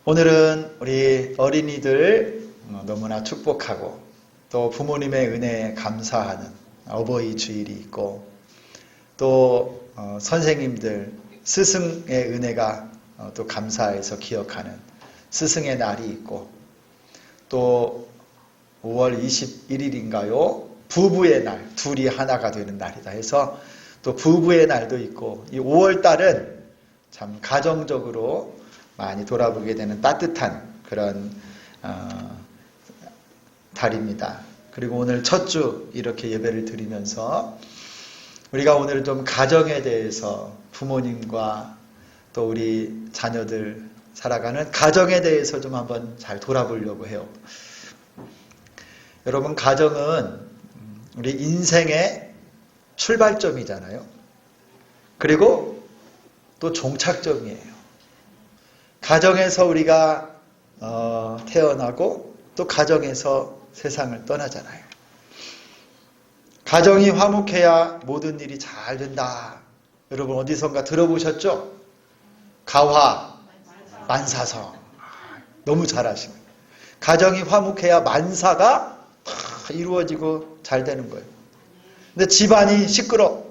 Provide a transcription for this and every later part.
오늘은 우리 어린이들 너무나 축복하고 또 부모님의 은혜에 감사하는 어버이 주일이 있고 또 선생님들 스승의 은혜가 또 감사해서 기억하는 스승의 날이 있고 또 5월 21일인가요? 부부의 날, 둘이 하나가 되는 날이다 해서 또 부부의 날도 있고 이 5월 달은 참 가정적으로 많이 돌아보게 되는 따뜻한 그런 달입니다. 그리고 오늘 첫 주 이렇게 예배를 드리면서 우리가 오늘 좀 가정에 대해서 부모님과 또 우리 자녀들 살아가는 가정에 대해서 좀 한번 잘 돌아보려고 해요. 여러분, 가정은 우리 인생의 출발점이잖아요. 그리고 또 종착점이에요. 가정에서 우리가 태어나고 또 가정에서 세상을 떠나잖아요. 가정이 화목해야 모든 일이 잘 된다. 여러분 어디선가 들어보셨죠? 가화, 만사성. 너무 잘하시네요. 가정이 화목해야 만사가 다 이루어지고 잘 되는 거예요. 근데 집안이 시끄러,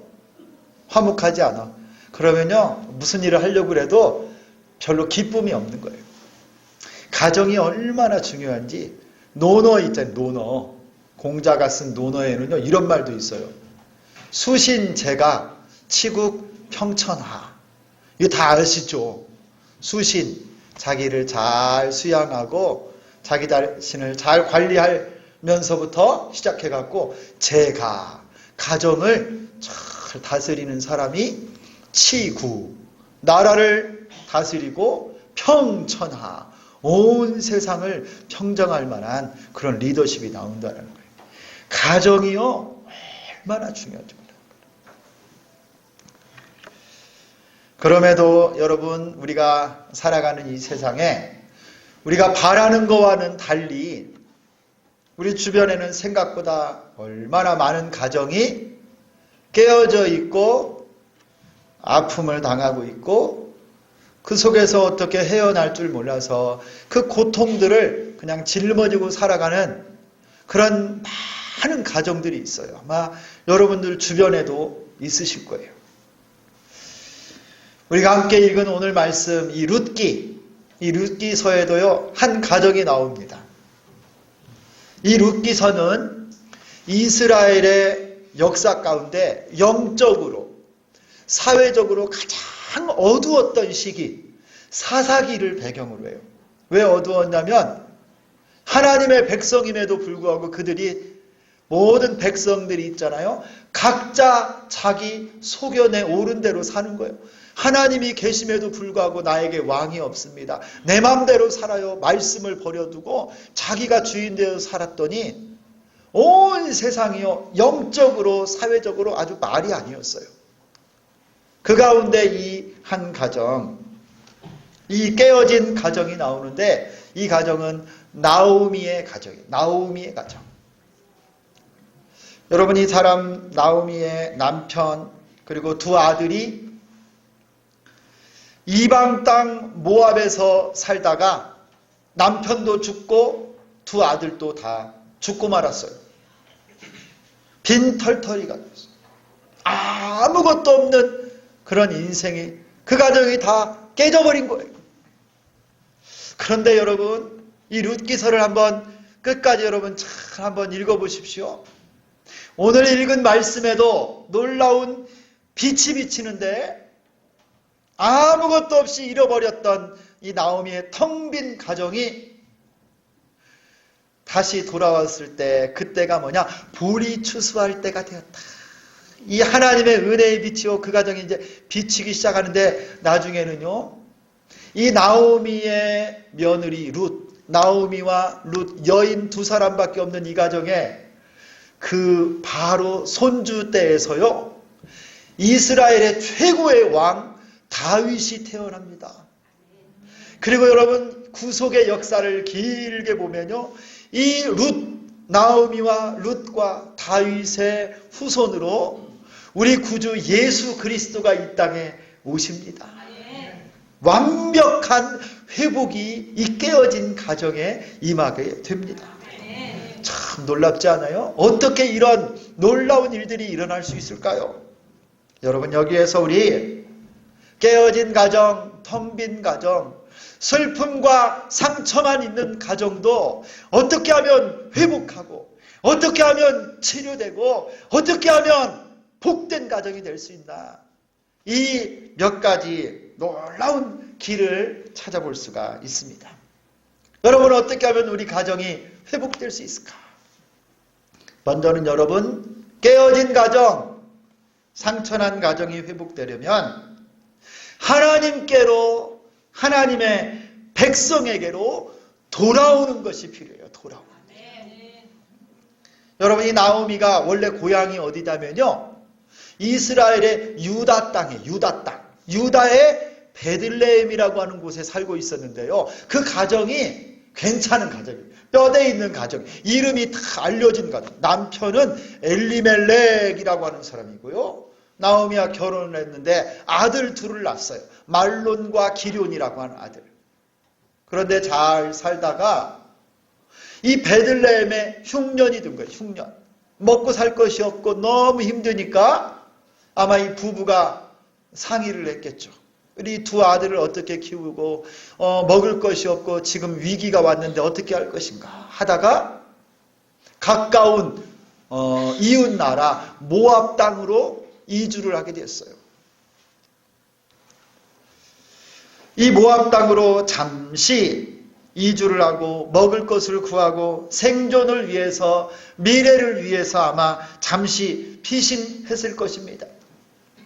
화목하지 않아. 그러면요, 무슨 일을 하려고 해도 별로 기쁨이 없는 거예요. 가정이 얼마나 중요한지, 논어 있잖아요, 논어. 공자가 쓴 논어에는요, 이런 말도 있어요. 수신제가 치국 평천하. 이거 다 아시죠? 수신, 자기를 잘 수양하고 자기 자신을 잘 관리하면서부터 시작해갖고 제가, 가정을 잘 다스리는 사람이 치구, 나라를 다스리고 평천하, 온 세상을 평정할 만한 그런 리더십이 나온다는 거예요. 가정이요, 얼마나 중요하죠. 그럼에도 여러분, 우리가 살아가는 이 세상에 우리가 바라는 것과는 달리 우리 주변에는 생각보다 얼마나 많은 가정이 깨어져 있고 아픔을 당하고 있고 그 속에서 어떻게 헤어날 줄 몰라서 그 고통들을 그냥 짊어지고 살아가는 그런 많은 가정들이 있어요. 아마 여러분들 주변에도 있으실 거예요. 우리가 함께 읽은 오늘 말씀, 이 룻기서에도요, 한 가정이 나옵니다. 이 룻기서는 이스라엘의 역사 가운데 영적으로, 사회적으로 가장 어두웠던 시기, 사사기를 배경으로 해요. 왜 어두웠냐면 하나님의 백성임에도 불구하고 그들이, 모든 백성들이 있잖아요, 각자 자기 소견에 옳은 대로 사는 거예요. 하나님이 계심에도 불구하고 나에게 왕이 없습니다. 내 맘대로 살아요. 말씀을 버려두고 자기가 주인 되어 살았더니 온 세상이요, 영적으로 사회적으로 아주 말이 아니었어요. 그 가운데 이 한 가정, 이 깨어진 가정이 나오는데 이 가정은 나오미의 가정이에요. 나오미의 가정. 여러분, 이 사람 나오미의 남편 그리고 두 아들이 이방 땅 모압에서 살다가 남편도 죽고 두 아들도 다 죽고 말았어요. 빈털터리가 됐어요. 아무것도 없는 그런 인생이, 그 가정이 다 깨져버린 거예요. 그런데 여러분, 이 룻기서를 한번 끝까지 여러분 잘 한번 읽어보십시오. 오늘 읽은 말씀에도 놀라운 빛이 비치는데 아무것도 없이 잃어버렸던 이 나오미의 텅 빈 가정이 다시 돌아왔을 때, 그때가 뭐냐? 볼이 추수할 때가 되었다. 이 하나님의 은혜의 빛이요, 그 가정이 이제 비치기 시작하는데, 나중에는요, 이 나오미의 며느리 룻, 나오미와 룻, 여인 두 사람밖에 없는 이 가정에 그 바로 손주 때에서요, 이스라엘의 최고의 왕 다윗이 태어납니다. 그리고 여러분, 구속의 역사를 길게 보면요, 이 룻, 나오미와 룻과 다윗의 후손으로 우리 구주 예수 그리스도가 이 땅에 오십니다. 완벽한 회복이 이 깨어진 가정에 임하게 됩니다. 참 놀랍지 않아요? 어떻게 이런 놀라운 일들이 일어날 수 있을까요? 여러분, 여기에서 우리 깨어진 가정, 텅 빈 가정, 슬픔과 상처만 있는 가정도 어떻게 하면 회복하고, 어떻게 하면 치료되고, 어떻게 하면 복된 가정이 될 수 있나? 이 몇 가지 놀라운 길을 찾아볼 수가 있습니다. 여러분, 어떻게 하면 우리 가정이 회복될 수 있을까? 먼저는 여러분, 깨어진 가정, 상처난 가정이 회복되려면 하나님께로, 하나님의 백성에게로 돌아오는 것이 필요해요. 돌아오는. 여러분, 이 나오미가 원래 고향이 어디다면요, 이스라엘의 유다 땅에, 유다 땅, 유다의 베들레헴이라고 하는 곳에 살고 있었는데요. 그 가정이 괜찮은 가정이에요. 뼈대 있는 가정, 이름이 다 알려진 가정. 남편은 엘리멜렉이라고 하는 사람이고요. 나오미와 결혼을 했는데 아들 둘을 낳았어요. 말론과 기럧이라고 하는 아들. 그런데 잘 살다가 이 베들레헴에 흉년이 든 거예요. 흉년. 먹고 살 것이 없고 너무 힘드니까 아마 이 부부가 상의를 했겠죠. 우리 두 아들을 어떻게 키우고 먹을 것이 없고 지금 위기가 왔는데 어떻게 할 것인가 하다가 가까운 이웃 나라 모압 땅으로 이주를 하게 됐어요. 이 모압 땅으로 잠시 이주를 하고 먹을 것을 구하고 생존을 위해서, 미래를 위해서 아마 잠시 피신했을 것입니다.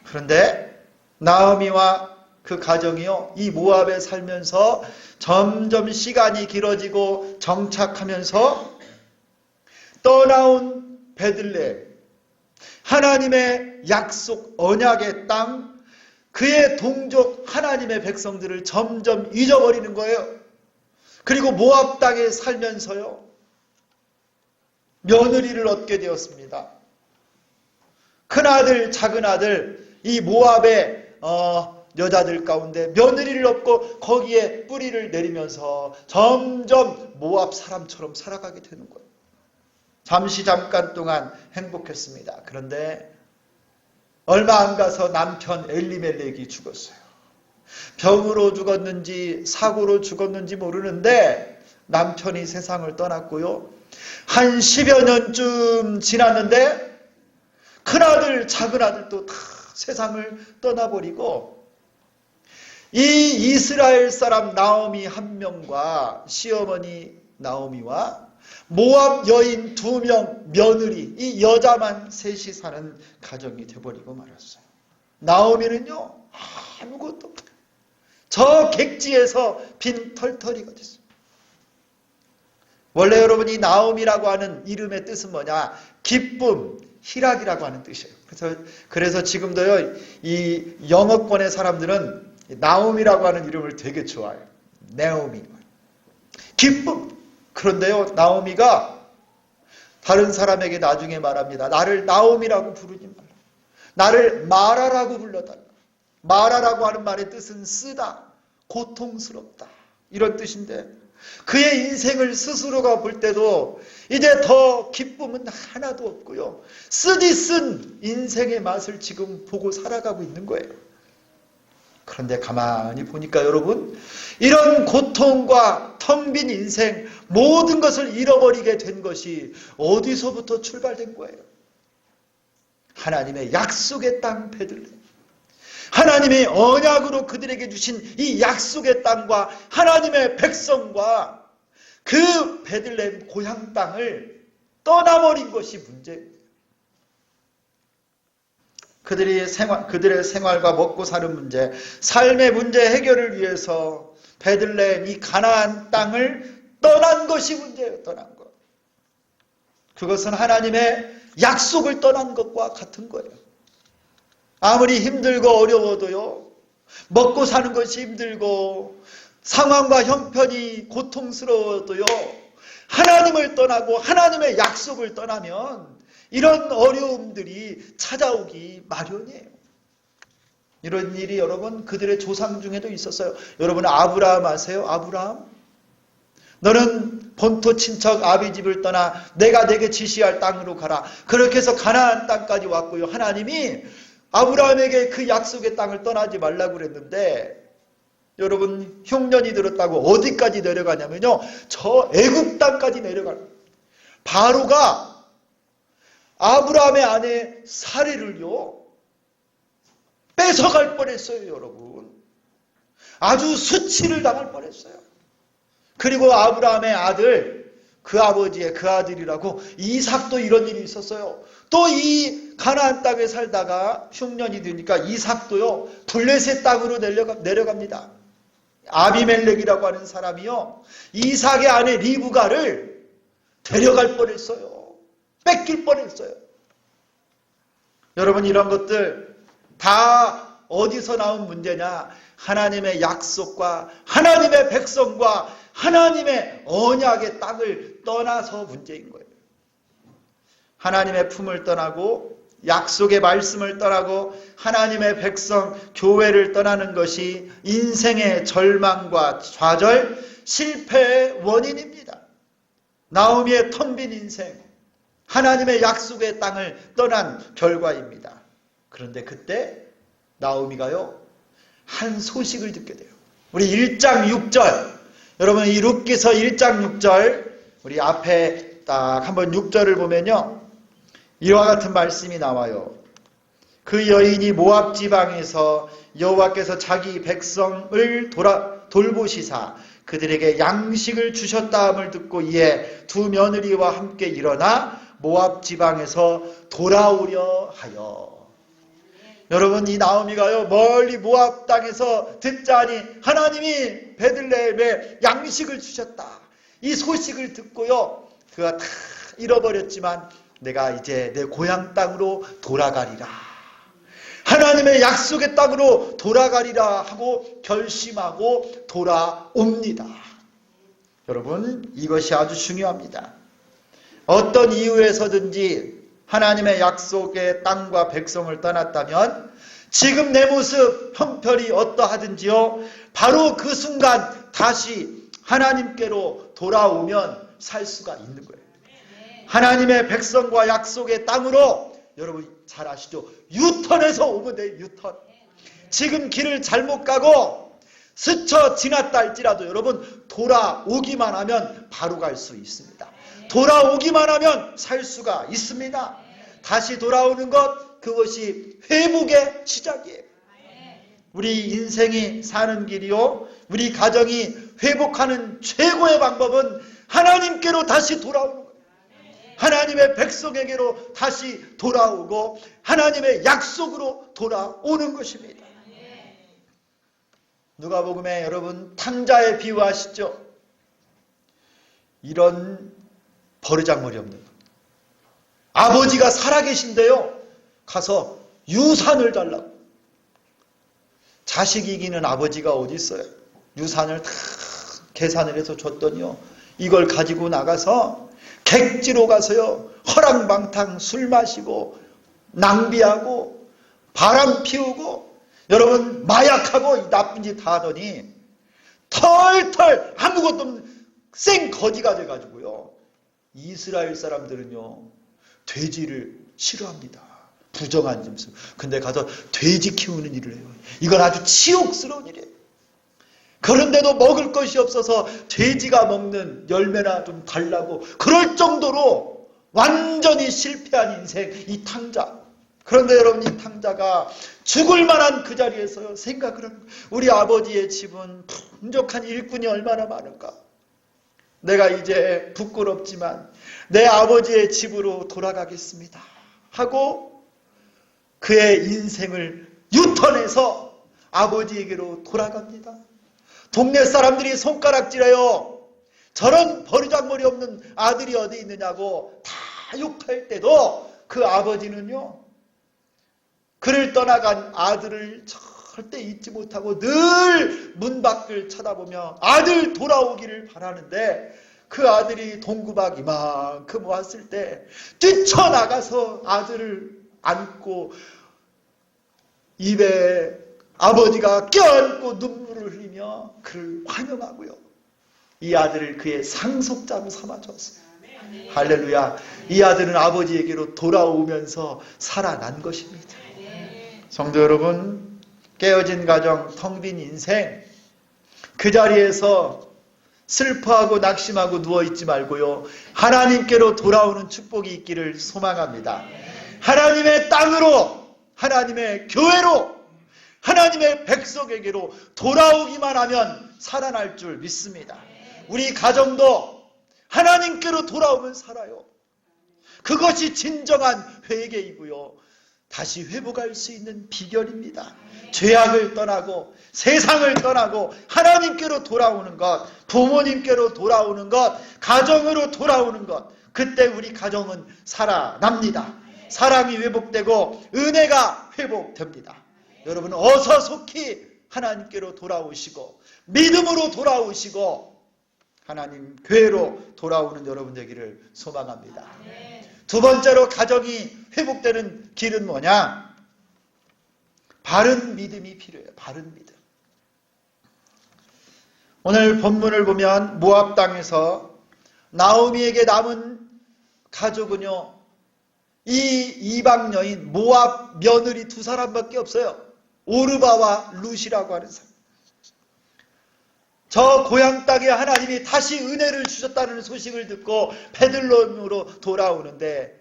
그런데 나오미와 그 가정이요, 이 모압에 살면서 점점 시간이 길어지고 정착하면서 떠나온 베들레헴, 하나님의 약속 언약의 땅, 그의 동족 하나님의 백성들을 점점 잊어버리는 거예요. 그리고 모압 땅에 살면서요, 며느리를 얻게 되었습니다. 큰아들, 작은아들, 이 모압의 여자들 가운데 며느리를 얻고 거기에 뿌리를 내리면서 점점 모압 사람처럼 살아가게 되는 거예요. 잠깐 동안 행복했습니다. 그런데 얼마 안 가서 남편 엘리멜렉이 죽었어요. 병으로 죽었는지 사고로 죽었는지 모르는데 남편이 세상을 떠났고요. 한 10여 년쯤 지났는데 큰아들, 작은아들도 다 세상을 떠나버리고 이 이스라엘 사람 나오미 한 명과 시어머니 나오미와 모압 여인 2명 며느리, 이 여자만 셋이 사는 가정이 되어버리고 말았어요. 나오미는요, 아무것도 없어요. 저 객지에서 빈 털터리가 됐어요. 원래 여러분, 이 나오미라고 하는 이름의 뜻은 뭐냐? 기쁨, 희락이라고 하는 뜻이에요. 그래서 지금도요, 이 영어권의 사람들은 나오미라고 하는 이름을 되게 좋아해요. 네오미. 기쁨. 그런데요, 나오미가 다른 사람에게 나중에 말합니다. 나를 나오미라고 부르지 말라. 나를 마라라고 불러달라. 마라라고 하는 말의 뜻은 쓰다, 고통스럽다, 이런 뜻인데 그의 인생을 스스로가 볼 때도 이제 더 기쁨은 하나도 없고요. 쓰디쓴 인생의 맛을 지금 보고 살아가고 있는 거예요. 그런데 가만히 보니까 여러분, 이런 고통과 텅 빈 인생, 모든 것을 잃어버리게 된 것이 어디서부터 출발된 거예요? 하나님의 약속의 땅 베들레헴. 하나님의 언약으로 그들에게 주신 이 약속의 땅과 하나님의 백성과 그 베들레헴 고향 땅을 떠나버린 것이 문제입니다. 그들의 생활과 먹고 사는 문제, 삶의 문제 해결을 위해서 베들레헴 이 가나안 땅을 떠난 것이 문제예요. 떠난 것. 그것은 하나님의 약속을 떠난 것과 같은 거예요. 아무리 힘들고 어려워도요, 먹고 사는 것이 힘들고 상황과 형편이 고통스러워도요, 하나님을 떠나고 하나님의 약속을 떠나면 이런 어려움들이 찾아오기 마련이에요. 이런 일이 여러분 그들의 조상 중에도 있었어요. 여러분 아브라함 아세요? 아브라함? 너는 본토 친척 아비 집을 떠나 내가 내게 지시할 땅으로 가라. 그렇게 해서 가나안 땅까지 왔고요. 하나님이 아브라함에게 그 약속의 땅을 떠나지 말라고 그랬는데 여러분 흉년이 들었다고 어디까지 내려가냐면요. 저 애굽 땅까지 내려가요. 바로가 아브라함의 아내 사례를요. 뺏어갈 뻔했어요. 여러분. 아주 수치를 당할 뻔했어요. 그리고 아브라함의 아들, 그 아버지의 그 아들이라고 이삭도 이런 일이 있었어요. 또 이 가나안 땅에 살다가 흉년이 드니까 이삭도요. 블레셋 땅으로 내려갑니다. 아비멜렉이라고 하는 사람이요. 이삭의 아내 리브가를 데려갈 뻔했어요. 뺏길 뻔했어요. 여러분 이런 것들 다 어디서 나온 문제냐? 하나님의 약속과 하나님의 백성과 하나님의 언약의 땅을 떠나서 문제인 거예요. 하나님의 품을 떠나고 약속의 말씀을 떠나고 하나님의 백성, 교회를 떠나는 것이 인생의 절망과 좌절, 실패의 원인입니다. 나오미의 텅 빈 인생, 하나님의 약속의 땅을 떠난 결과입니다. 그런데 그때 나오미가요, 한 소식을 듣게 돼요. 우리 1장 6절, 여러분 이 룻기서 1장 6절, 우리 앞에 딱 한번 6절을 보면요. 이와 같은 말씀이 나와요. 그 여인이 모압 지방에서 여호와께서 자기 백성을 돌보시사 그들에게 양식을 주셨다함을 듣고 이에 두 며느리와 함께 일어나 모압 지방에서 돌아오려 하여. 여러분 이 나오미가요 멀리 모압 땅에서 듣자니 하나님이 베들레헴에 양식을 주셨다. 이 소식을 듣고요 그가 다 잃어버렸지만 내가 이제 내 고향 땅으로 돌아가리라. 하나님의 약속의 땅으로 돌아가리라 하고 결심하고 돌아옵니다. 여러분 이것이 아주 중요합니다. 어떤 이유에서든지 하나님의 약속의 땅과 백성을 떠났다면 지금 내 모습 형편이 어떠하든지요 바로 그 순간 다시 하나님께로 돌아오면 살 수가 있는 거예요. 하나님의 백성과 약속의 땅으로 여러분 잘 아시죠? 유턴해서 오면 돼요. 유턴. 지금 길을 잘못 가고 스쳐 지났다 할지라도 여러분 돌아오기만 하면 바로 갈 수 있습니다. 돌아오기만 하면 살 수가 있습니다. 다시 돌아오는 것 그것이 회복의 시작이에요. 우리 인생이 사는 길이요 우리 가정이 회복하는 최고의 방법은 하나님께로 다시 돌아오는 거예요. 하나님의 백성에게로 다시 돌아오고 하나님의 약속으로 돌아오는 것입니다. 누가복음에 여러분 탕자의 비유 아시죠? 이런 버르장머리 없는 아버지가 살아계신데요 가서 유산을 달라고. 자식 이기는 아버지가 어디 있어요? 유산을 다 계산을 해서 줬더니요 이걸 가지고 나가서 객지로 가서요 허랑방탕 술 마시고 낭비하고 바람 피우고 여러분 마약하고 나쁜 짓 다 하더니 털털 아무것도 없는 생거지가 돼가지고요 이스라엘 사람들은요 돼지를 싫어합니다. 부정한 점수. 근데 가서 돼지 키우는 일을 해요. 이건 아주 치욕스러운 일이에요. 그런데도 먹을 것이 없어서 돼지가 먹는 열매나 좀 달라고 그럴 정도로 완전히 실패한 인생 이 탕자. 그런데 여러분 이 탕자가 죽을 만한 그 자리에서 생각을 하는 거예요. 우리 아버지의 집은 풍족한 일꾼이 얼마나 많을까. 내가 이제 부끄럽지만 내 아버지의 집으로 돌아가겠습니다 하고 그의 인생을 유턴해서 아버지에게로 돌아갑니다. 동네 사람들이 손가락질해요. 저런 버르장머리 없는 아들이 어디 있느냐고 다 욕할 때도 그 아버지는요 그를 떠나간 아들을 절대 잊지 못하고 늘 문 밖을 쳐다보며 아들 돌아오기를 바라는데 그 아들이 동구박 이만큼 왔을 때 뛰쳐나가서 아들을 안고 입에 아버지가 껴안고 눈물을 흘리며 그를 환영하고요. 이 아들을 그의 상속자로 삼아줬어요. 할렐루야. 이 아들은 아버지에게로 돌아오면서 살아난 것입니다. 성도 여러분, 깨어진 가정, 텅 빈 인생, 그 자리에서 슬퍼하고 낙심하고 누워있지 말고요, 하나님께로 돌아오는 축복이 있기를 소망합니다. 하나님의 땅으로, 하나님의 교회로, 하나님의 백성에게로 돌아오기만 하면 살아날 줄 믿습니다. 우리 가정도 하나님께로 돌아오면 살아요. 그것이 진정한 회개이고요, 다시 회복할 수 있는 비결입니다. 죄악을 떠나고 세상을 떠나고 하나님께로 돌아오는 것, 부모님께로 돌아오는 것, 가정으로 돌아오는 것, 그때 우리 가정은 살아납니다. 사랑이 회복되고 은혜가 회복됩니다. 여러분, 어서 속히 하나님께로 돌아오시고 믿음으로 돌아오시고 하나님 교회로 돌아오는 여러분 되기를 소망합니다. 두 번째로 가정이 회복되는 길은 뭐냐? 바른 믿음이 필요해요. 바른 믿음. 오늘 본문을 보면 모압 땅에서 나오미에게 남은 가족은요, 이 이방 여인 모압 며느리 두 사람밖에 없어요. 오르바와 룻이라고 하는 사람. 저 고향 땅에 하나님이 다시 은혜를 주셨다는 소식을 듣고 베들레헴으로 돌아오는데,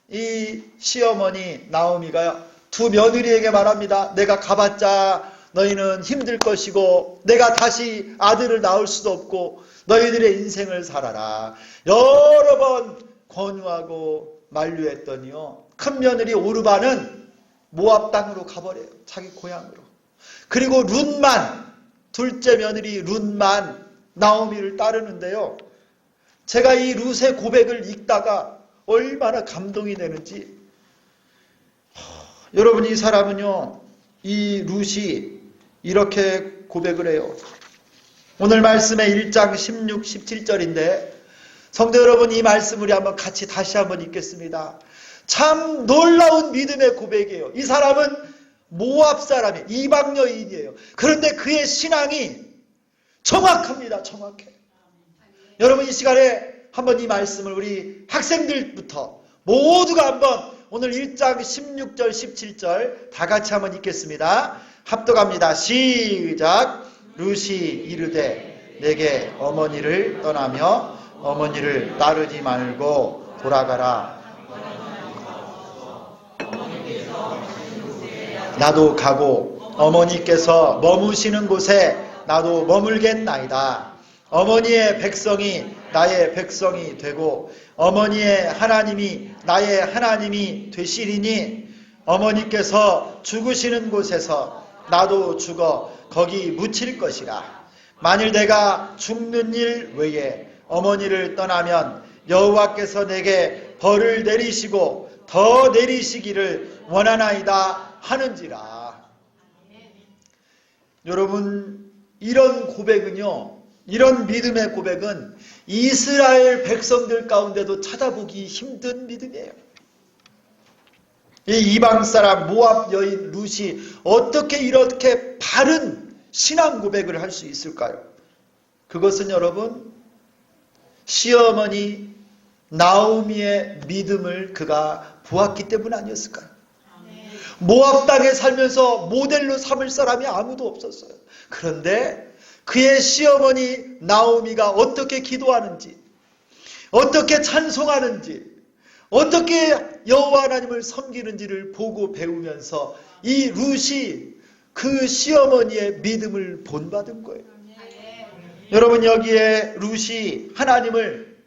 이 시어머니 나오미가요, 두 며느리에게 말합니다. 내가 가봤자 너희는 힘들 것이고 내가 다시 아들을 낳을 수도 없고 너희들의 인생을 살아라. 여러 번 권유하고 만류했더니요, 큰 며느리 오르바는 모압 땅으로 가버려요. 자기 고향으로. 그리고 룻만, 둘째 며느리 룻만 나오미를 따르는데요, 제가 이 룻의 고백을 읽다가 얼마나 감동이 되는지, 여러분, 이 사람은요, 이 룻이 이렇게 고백을 해요. 오늘 말씀의 1장 16, 17절인데 성도 여러분, 이 말씀 우리 한번 같이 다시 한번 읽겠습니다. 참 놀라운 믿음의 고백이에요. 이 사람은 모압 사람이에요. 이방 여인이에요. 그런데 그의 신앙이 정확합니다. 정확해. 여러분, 이 시간에 한번 이 말씀을 우리 학생들부터 모두가 한번 오늘 1장 16절 17절 다 같이 한번 읽겠습니다. 합독합니다. 시작. 룻이 이르되 내게 어머니를 떠나며 어머니를 따르지 말고 돌아가라. 나도 가고 어머니께서 머무시는 곳에 나도 머물겠나이다. 어머니의 백성이 나의 백성이 되고 어머니의 하나님이 나의 하나님이 되시리니 어머니께서 죽으시는 곳에서 나도 죽어 거기 묻힐 것이라. 만일 내가 죽는 일 외에 어머니를 떠나면 여호와께서 내게 벌을 내리시고 더 내리시기를 원하나이다 하는지라. 여러분, 이런 고백은요, 이런 믿음의 고백은 이스라엘 백성들 가운데도 찾아보기 힘든 믿음이에요. 이 이방 사람 모압 여인 룻이 어떻게 이렇게 바른 신앙 고백을 할 수 있을까요? 그것은 여러분, 시어머니 나오미의 믿음을 그가 보았기 때문 아니었을까요? 모압 땅에 살면서 모델로 삼을 사람이 아무도 없었어요. 그런데 그의 시어머니 나오미가 어떻게 기도하는지, 어떻게 찬송하는지, 어떻게 여호와 하나님을 섬기는지를 보고 배우면서 이 룻이 그 시어머니의 믿음을 본받은 거예요. 여러분, 여기에 룻이 하나님을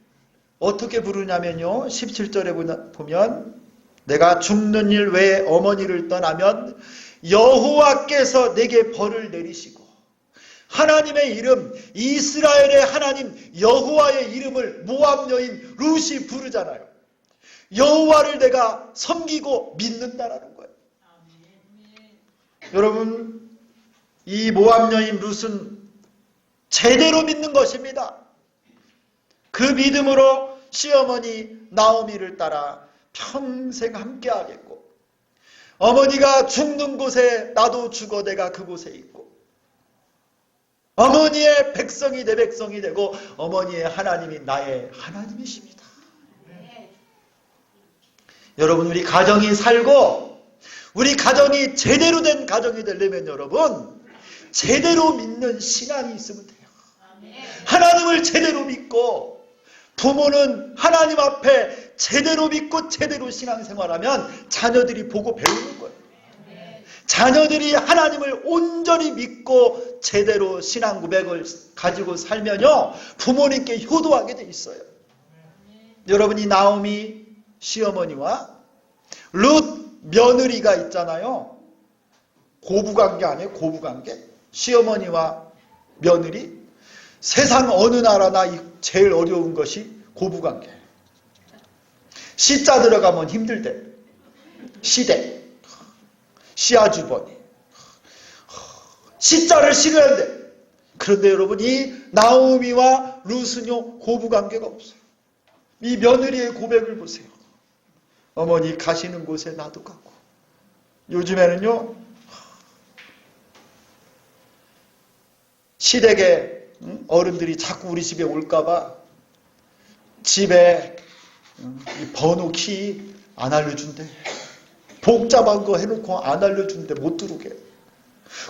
어떻게 부르냐면요, 17절에 보면 내가 죽는 일 외에 어머니를 떠나면 여호와께서 내게 벌을 내리시고, 하나님의 이름, 이스라엘의 하나님 여호와의 이름을 모압 여인 룻이 부르잖아요. 여호와를 내가 섬기고 믿는다라는 거예요. 여러분, 이 모압 여인 룻은 제대로 믿는 것입니다. 그 믿음으로 시어머니 나오미를 따라 평생 함께 하겠고, 어머니가 죽는 곳에 나도 죽어 내가 그곳에 있고, 어머니의 백성이 내 백성이 되고 어머니의 하나님이 나의 하나님이십니다. 여러분, 우리 가정이 살고 우리 가정이 제대로 된 가정이 되려면 여러분, 제대로 믿는 신앙이 있으면 돼요. 하나님을 제대로 믿고, 부모는 하나님 앞에 제대로 믿고 제대로 신앙생활하면 자녀들이 보고 배우는 거예요. 자녀들이 하나님을 온전히 믿고 제대로 신앙 고백을 가지고 살면요, 부모님께 효도하게 돼 있어요. 여러분이 나오미 시어머니와 룻 며느리가 있잖아요. 고부관계 아니에요? 고부관계? 시어머니와 며느리? 세상 어느 나라나 제일 어려운 것이 고부관계. 시자 들어가면 힘들대. 시댁, 시아주버니. 시자를 싫어야 돼. 그런데 여러분, 이 나오미와 룻은요, 고부관계가 없어요. 이 며느리의 고백을 보세요. 어머니 가시는 곳에 나도 가고. 요즘에는요, 시댁에 어른들이 자꾸 우리 집에 올까봐 집에 번호 키 안 알려준대. 복잡한 거 해놓고 안 알려준대. 못 들어오게.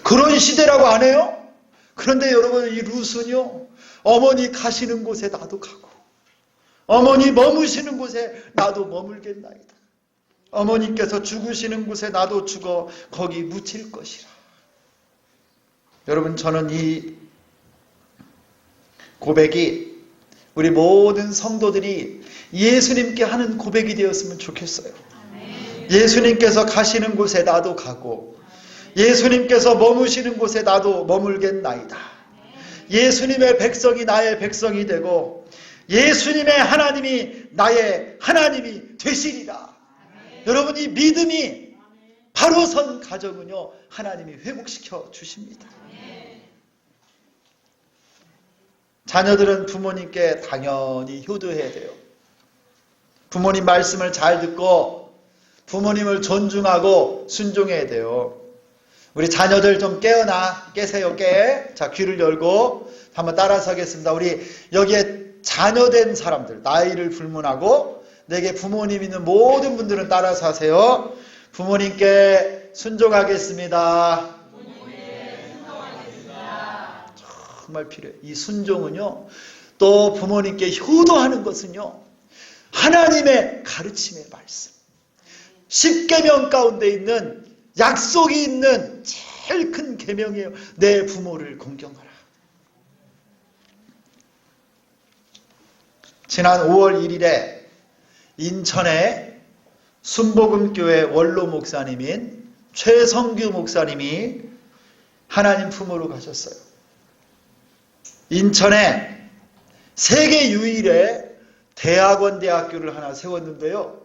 그런 시대라고 안 해요? 그런데 여러분, 이 룻은요, 어머니 가시는 곳에 나도 가고, 어머니 머무시는 곳에 나도 머물겠나이다. 어머니께서 죽으시는 곳에 나도 죽어 거기 묻힐 것이라. 여러분, 저는 이 고백이 우리 모든 성도들이 예수님께 하는 고백이 되었으면 좋겠어요. 예수님께서 가시는 곳에 나도 가고, 예수님께서 머무시는 곳에 나도 머물겠나이다. 예수님의 백성이 나의 백성이 되고, 예수님의 하나님이 나의 하나님이 되시리라. 여러분, 이 믿음이 바로 선 가정은요, 하나님이 회복시켜 주십니다. 자녀들은 부모님께 당연히 효도해야 돼요. 부모님 말씀을 잘 듣고 부모님을 존중하고 순종해야 돼요. 우리 자녀들 좀 깨세요, 깨. 자, 귀를 열고 한번 따라서 하겠습니다. 우리 여기에 자녀된 사람들, 나이를 불문하고 내게 부모님 있는 모든 분들은 따라서 하세요. 부모님께 순종하겠습니다. 정말 필요해요. 이 순종은요, 또 부모님께 효도하는 것은요, 하나님의 가르침의 말씀, 십계명 가운데 있는 약속이 있는 제일 큰 계명이에요. 내 부모를 공경하라. 지난 5월 1일에 인천의 순복음교회 원로 목사님인 최성규 목사님이 하나님 품으로 가셨어요. 인천에 세계 유일의 대학원대학교를 하나 세웠는데요.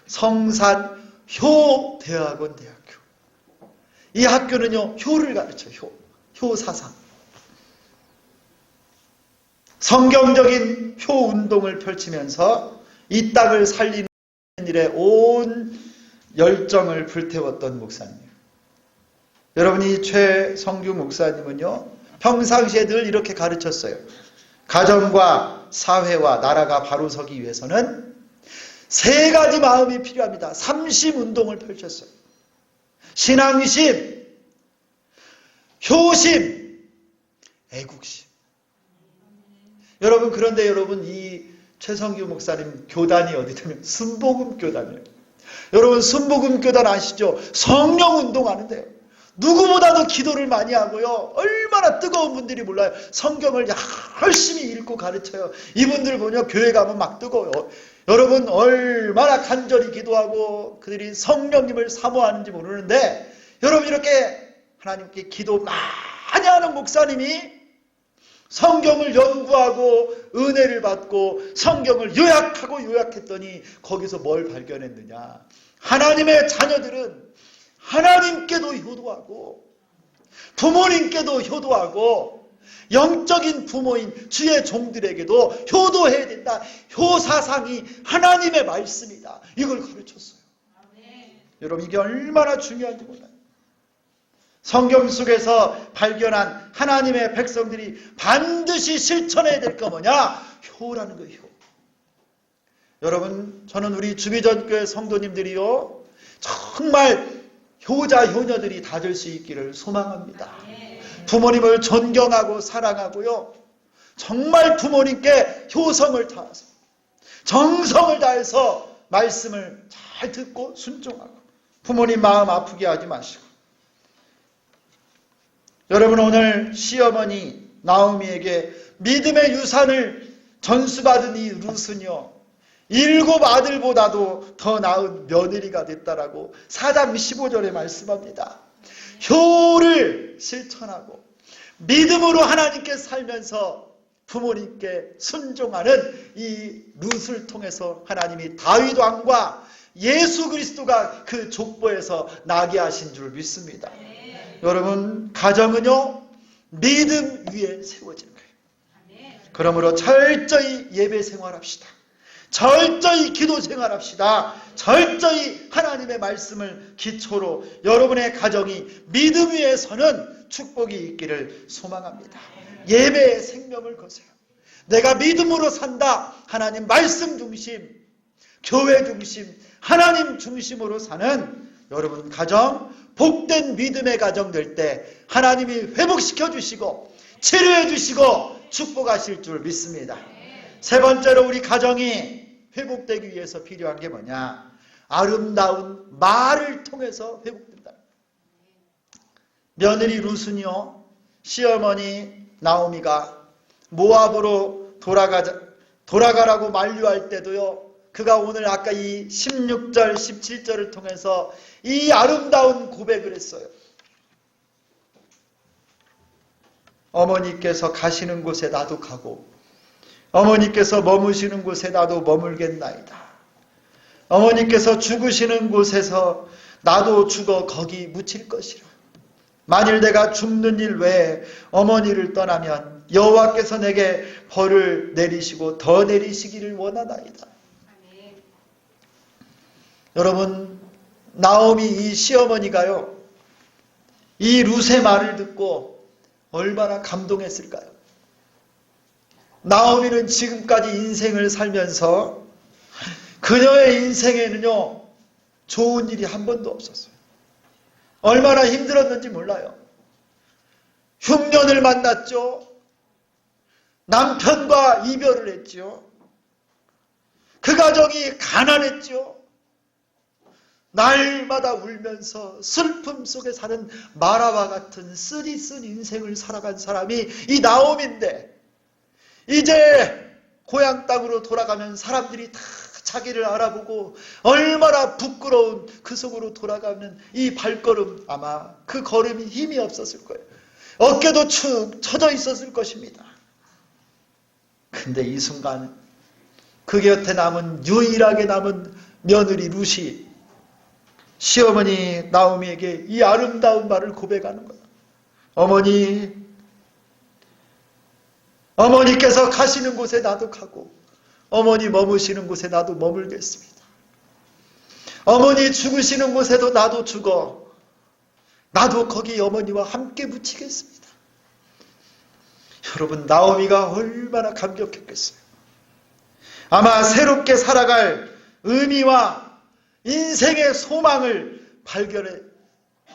성산효대학원대학교. 이 학교는요, 효를 가르쳐요. 효사상. 성경적인 효운동을 펼치면서 이 땅을 살리는 일에 온 열정을 불태웠던 목사님이에요. 여러분이 최성규 목사님은요, 평상시에 늘 이렇게 가르쳤어요. 가정과 사회와 나라가 바로 서기 위해서는 세 가지 마음이 필요합니다. 삼심운동을 펼쳤어요. 신앙심, 효심, 애국심. 여러분, 그런데 여러분, 이 최성규 목사님 교단이 어디 되면 순복음교단이에요. 여러분, 순복음교단 아시죠? 성령운동하는데요. 누구보다도 기도를 많이 하고요. 얼마나 뜨거운 분들이 몰라요. 성경을 열심히 읽고 가르쳐요. 이분들 보면 교회 가면 막 뜨거워요. 여러분, 얼마나 간절히 기도하고 그들이 성령님을 사모하는지 모르는데, 여러분, 이렇게 하나님께 기도 많이 하는 목사님이 성경을 연구하고 은혜를 받고 성경을 요약했더니 거기서 뭘 발견했느냐. 하나님의 자녀들은 하나님께도 효도하고 부모님께도 효도하고 영적인 부모인 주의 종들에게도 효도해야 된다. 효사상이 하나님의 말씀이다. 이걸 가르쳤어요. 여러분 이게 얼마나 중요한지 몰라요. 성경 속에서 발견한 하나님의 백성들이 반드시 실천해야 될 거 뭐냐? 효라는 거예요. 효. 여러분 저는 우리 주기전교회 성도님들이요 정말 효자 효녀들이 다 될 수 있기를 소망합니다. 부모님을 존경하고 사랑하고요 정말 부모님께 효성을 다해서 정성을 다해서 말씀을 잘 듣고 순종하고 부모님 마음 아프게 하지 마시고 여러분 오늘 시어머니 나오미에게 믿음의 유산을 전수받은 이 룻은요 7 아들보다도 더 나은 며느리가 됐다라고 4장 15절에 말씀합니다. 효를 실천하고 믿음으로 하나님께 살면서 부모님께 순종하는 이 룻을 통해서 하나님이 다윗 왕과 예수 그리스도가 그 족보에서 나게 하신 줄 믿습니다. 여러분 가정은요 믿음 위에 세워지는 거예요. 그러므로 철저히 예배 생활합시다. 철저히 기도 생활합시다. 철저히 하나님의 말씀을 기초로 여러분의 가정이 믿음 위에 서는 축복이 있기를 소망합니다. 예배의 생명을 거세요. 내가 믿음으로 산다. 하나님 말씀 중심, 교회 중심, 하나님 중심으로 사는 여러분 가정, 복된 믿음의 가정 될 때 하나님이 회복시켜 주시고 치료해 주시고 축복하실 줄 믿습니다. 세 번째로 우리 가정이 회복되기 위해서 필요한 게 뭐냐? 아름다운 말을 통해서 회복된다. 며느리 룻은요 시어머니 나오미가 모압으로 돌아가라고 만류할 때도요 그가 오늘 아까 이 16절 17절을 통해서 이 아름다운 고백을 했어요. 어머니께서 가시는 곳에 나도 가고 어머니께서 머무시는 곳에 나도 머물겠나이다. 어머니께서 죽으시는 곳에서 나도 죽어 거기 묻힐 것이라. 만일 내가 죽는 일 외에 어머니를 떠나면 여호와께서 내게 벌을 내리시고 더 내리시기를 원하나이다. 여러분 나오미 이 시어머니가요 이 룻의 말을 듣고 얼마나 감동했을까요? 나오미는 지금까지 인생을 살면서 그녀의 인생에는요 좋은 일이 한 번도 없었어요. 얼마나 힘들었는지 몰라요. 흉년을 만났죠. 남편과 이별을 했죠. 그 가정이 가난했죠. 날마다 울면서 슬픔 속에 사는 마라와 같은 쓰디쓴 인생을 살아간 사람이 이 나오미인데 이제 고향 땅으로 돌아가면 사람들이 다 자기를 알아보고 얼마나 부끄러운 그 속으로 돌아가는 이 발걸음 아마 그 걸음이 힘이 없었을 거예요. 어깨도 축 처져 있었을 것입니다. 근데 이 순간 그 곁에 남은 유일하게 남은 며느리 룻이 시어머니 나오미에게 이 아름다운 말을 고백하는 거예요. 어머니께서 가시는 곳에 나도 가고 어머니 머무시는 곳에 나도 머물겠습니다. 어머니 죽으시는 곳에도 나도 죽어 나도 거기 어머니와 함께 묻히겠습니다. 여러분 나오미가 얼마나 감격했겠어요. 아마 새롭게 살아갈 의미와 인생의 소망을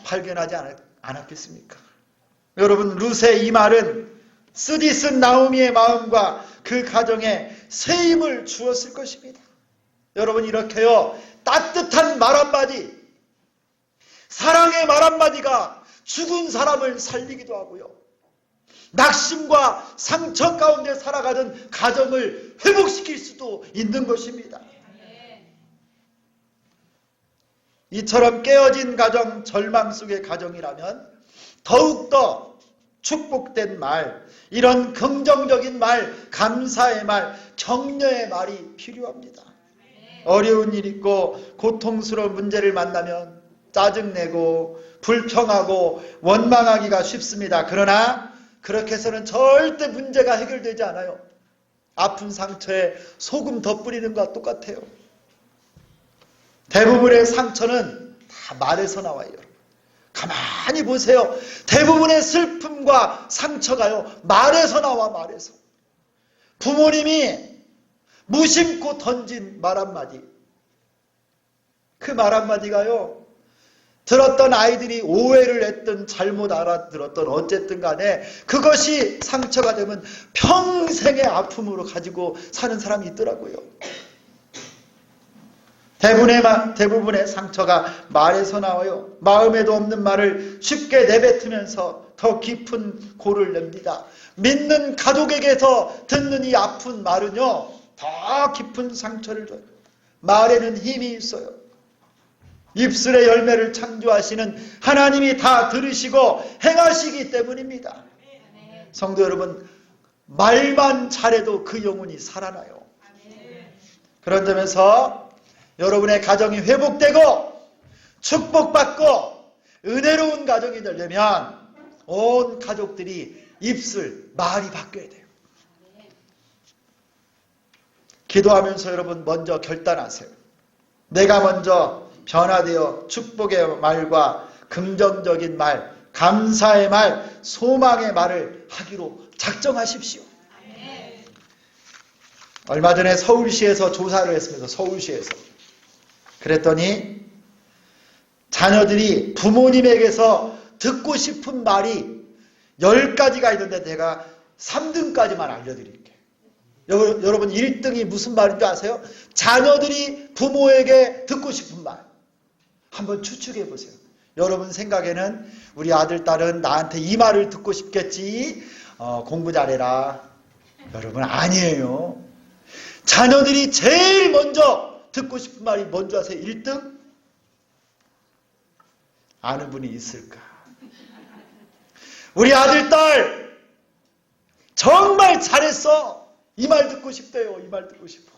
발견하지 않았겠습니까? 여러분 룻의 이 말은 쓰디쓴 나오미의 마음과 그 가정에 새 힘을 주었을 것입니다. 여러분 이렇게요 따뜻한 말 한마디 사랑의 말 한마디가 죽은 사람을 살리기도 하고요 낙심과 상처 가운데 살아가는 가정을 회복시킬 수도 있는 것입니다. 이처럼 깨어진 가정, 절망 속의 가정이라면 더욱더 축복된 말, 이런 긍정적인 말, 감사의 말, 격려의 말이 필요합니다. 어려운 일 있고 고통스러운 문제를 만나면 짜증내고 불평하고 원망하기가 쉽습니다. 그러나 그렇게 해서는 절대 문제가 해결되지 않아요. 아픈 상처에 소금 더 뿌리는 것과 똑같아요. 대부분의 상처는 다 말에서 나와요. 여러분. 가만히 보세요. 대부분의 슬픔과 상처가요. 말에서 나와. 말에서. 부모님이 무심코 던진 말 한마디. 그 말 한마디가요. 들었던 아이들이 오해를 했든 잘못 알아들었든 어쨌든 간에 그것이 상처가 되면 평생의 아픔으로 가지고 사는 사람이 있더라고요. 대부분의 상처가 말에서 나와요. 마음에도 없는 말을 쉽게 내뱉으면서 더 깊은 골을 냅니다. 믿는 가족에게서 듣는 이 아픈 말은요, 더 깊은 상처를 줘요. 말에는 힘이 있어요. 입술의 열매를 창조하시는 하나님이 다 들으시고 행하시기 때문입니다. 성도 여러분, 말만 잘해도 그 영혼이 살아나요. 그런 점에서 여러분의 가정이 회복되고 축복받고 은혜로운 가정이 되려면 온 가족들이 입술, 말이 바뀌어야 돼요. 기도하면서 여러분 먼저 결단하세요. 내가 먼저 변화되어 축복의 말과 긍정적인 말, 감사의 말, 소망의 말을 하기로 작정하십시오. 얼마 전에 서울시에서 조사를 했습니다. 서울시에서. 그랬더니 자녀들이 부모님에게서 듣고 싶은 말이 10가지가 있는데 제가 3등까지만 알려드릴게요. 여러분 1등이 무슨 말인지 아세요? 자녀들이 부모에게 듣고 싶은 말. 한번 추측해 보세요. 여러분 생각에는 우리 아들, 딸은 나한테 이 말을 듣고 싶겠지. 공부 잘해라. 여러분 아니에요. 자녀들이 제일 먼저 듣고 싶은 말이 뭔지 아세요? 1등? 아는 분이 있을까? 우리 아들, 딸 정말 잘했어. 이 말 듣고 싶대요. 이 말 듣고 싶어.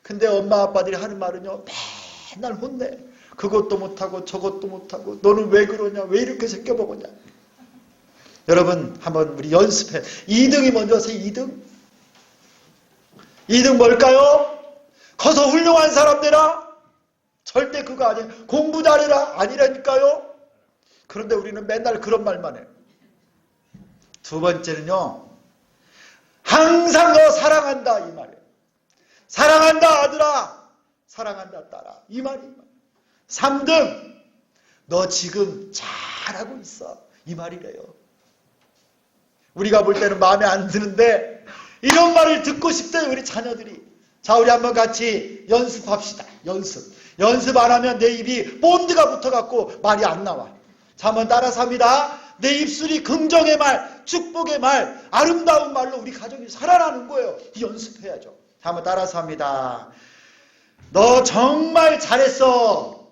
근데 엄마 아빠들이 하는 말은요, 맨날 혼내. 그것도 못하고 저것도 못하고 너는 왜 그러냐, 왜 이렇게 생겨먹었냐. 여러분 한번 우리 연습해. 2등이 먼저 하세요. 2등. 2등 뭘까요? 커서 훌륭한 사람 되라. 절대 그거 아니에요. 공부 잘해라. 아니라니까요. 그런데 우리는 맨날 그런 말만 해요. 두 번째는요, 항상 너 사랑한다 이 말이에요. 사랑한다 아들아, 사랑한다 딸아, 이 말이에요. 3등, 너 지금 잘하고 있어, 이 말이래요. 우리가 볼 때는 마음에 안 드는데 이런 말을 듣고 싶대요, 우리 자녀들이. 자, 우리 한번 같이 연습합시다. 연습 안 하면 내 입이 본드가 붙어갖고 말이 안 나와. 자, 한번 따라서 합니다. 내 입술이 긍정의 말, 축복의 말, 아름다운 말로 우리 가정이 살아나는 거예요. 연습해야죠. 자, 한번 따라서 합니다. 너 정말 잘했어.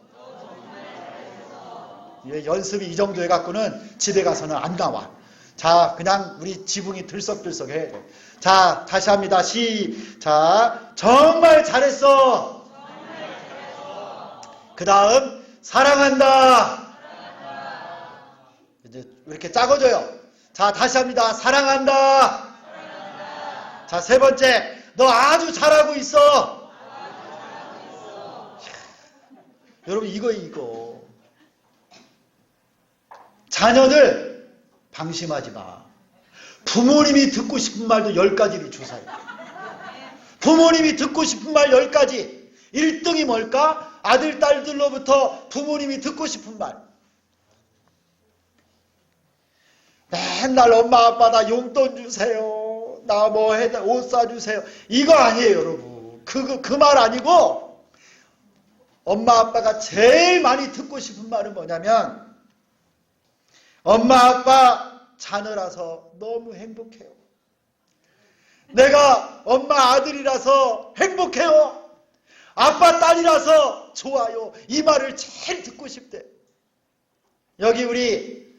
연습이 이 정도 해갖고는 집에 가서는 안 나와. 자, 그냥 우리 지붕이 들썩들썩 해야 돼. 자, 다시 합니다. 시작. 정말 잘했어. 그 다음 사랑한다. 이제 이렇게 작아져요. 자, 다시 합니다. 사랑한다. 자, 세 번째, 너 아주 잘하고 있어. 여러분 이거 자녀들 방심하지 마. 부모님이 듣고 싶은 말도 10가지를 조사해. 부모님이 듣고 싶은 말 10가지. 1등이 뭘까? 아들, 딸들로부터 부모님이 듣고 싶은 말. 맨날 엄마, 아빠 나 용돈 주세요. 나 뭐 해, 옷 사주세요. 이거 아니에요, 여러분. 그 말 아니고, 엄마, 아빠가 제일 많이 듣고 싶은 말은 뭐냐면, 엄마, 아빠 자녀라서 너무 행복해요. 내가 엄마 아들이라서 행복해요. 아빠 딸이라서 좋아요. 이 말을 제일 듣고 싶대. 여기 우리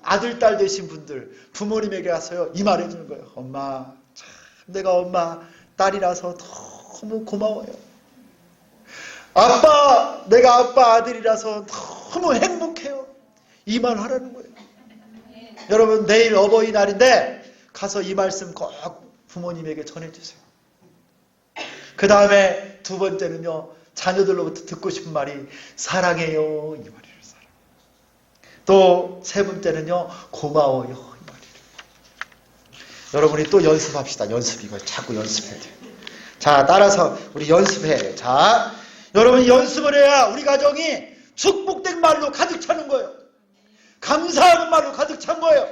아들, 딸 되신 분들 부모님에게 가서요 이 말 해주는 거예요. 엄마, 참 내가 엄마 딸이라서 너무 고마워요. 아빠, 내가 아빠 아들이라서 너무 행복해요. 이 말 하라는 거예요. 여러분 내일 어버이날인데 가서 이 말씀 꼭 부모님에게 전해주세요. 그 다음에 두 번째는요, 자녀들로부터 듣고 싶은 말이 사랑해요 이 말이에요. 사랑. 또 세 번째는요 고마워요 이 말이에요. 여러분이 또 연습합시다. 연습 이거 자꾸 연습해야 돼요. 자 따라서 우리 연습해. 자 여러분 연습을 해야 우리 가정이 축복된 말로 가득 차는 거예요. 감사하는 말로 가득 찬 거예요.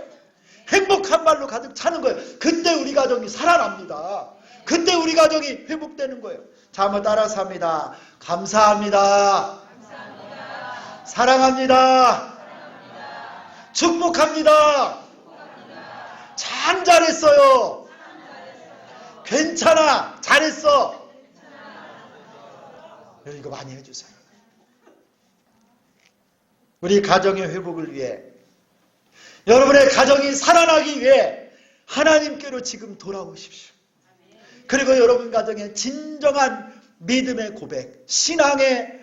행복한 말로 가득 차는 거예요. 그때 우리 가정이 살아납니다. 그때 우리 가정이 회복되는 거예요. 자 한번 따라서 합니다. 감사합니다. 감사합니다. 사랑합니다. 사랑합니다. 축복합니다. 참 잘했어요. 괜찮아. 잘했어. 여러분 이거 많이 해주세요. 우리 가정의 회복을 위해 여러분의 가정이 살아나기 위해 하나님께로 지금 돌아오십시오. 그리고 여러분 가정의 진정한 믿음의 고백, 신앙의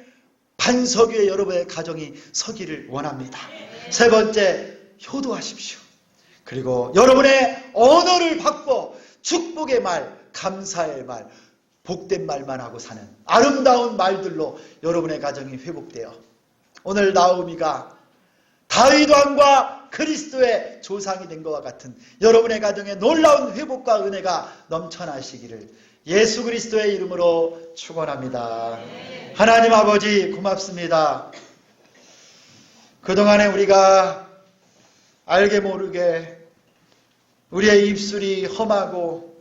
반석 위에 여러분의 가정이 서기를 원합니다. 세 번째, 효도하십시오. 그리고 여러분의 언어를 바꿔 축복의 말, 감사의 말, 복된 말만 하고 사는 아름다운 말들로 여러분의 가정이 회복되어 오늘 나오미가 다윗 왕과 그리스도의 조상이 된 것과 같은 여러분의 가정에 놀라운 회복과 은혜가 넘쳐나시기를 예수 그리스도의 이름으로 축원합니다. 하나님 아버지 고맙습니다. 그동안에 우리가 알게 모르게 우리의 입술이 험하고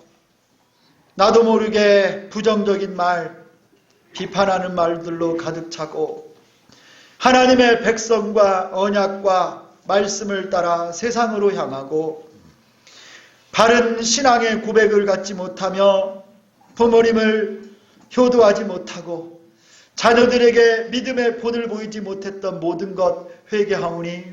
나도 모르게 부정적인 말, 비판하는 말들로 가득 차고 하나님의 백성과 언약과 말씀을 따라 세상으로 향하고 바른 신앙의 고백을 갖지 못하며 부모님을 효도하지 못하고 자녀들에게 믿음의 본을 보이지 못했던 모든 것 회개하오니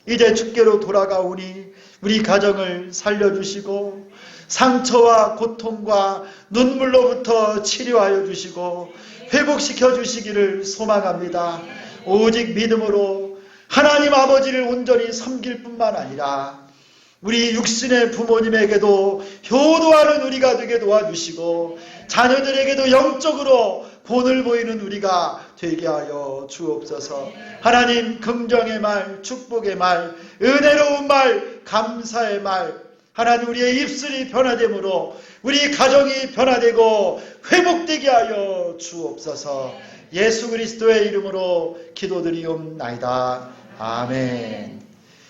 이제 주께로 돌아가오니 우리 가정을 살려주시고 상처와 고통과 눈물로부터 치료하여 주시고 회복시켜 주시기를 소망합니다. 오직 믿음으로 하나님 아버지를 온전히 섬길 뿐만 아니라 우리 육신의 부모님에게도 효도하는 우리가 되게 도와주시고 자녀들에게도 영적으로 본을 보이는 우리가 되게 하여 주옵소서. 하나님 긍정의 말, 축복의 말, 은혜로운 말, 감사의 말 하나님 우리의 입술이 변화됨으로 우리 가정이 변화되고 회복되게 하여 주옵소서. 예수 그리스도의 이름으로 기도드리옵나이다. 아멘.